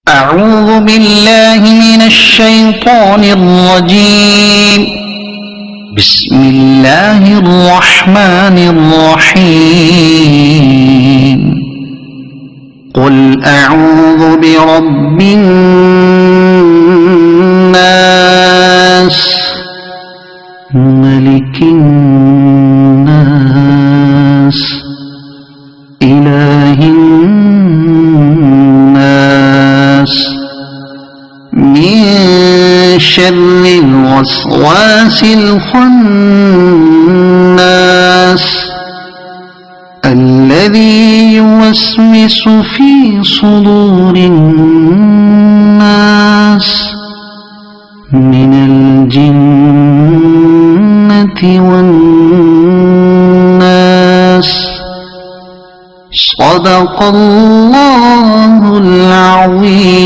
أعوذ بالله من الشيطان الرجيم. بسم الله الرحمن الرحيم. قل أعوذ برب الناس ملك الناس إله الناس من شر الوسواس الخناس الذي يوسوس في صدور الناس من الجنة والناس. صدق الله العظيم.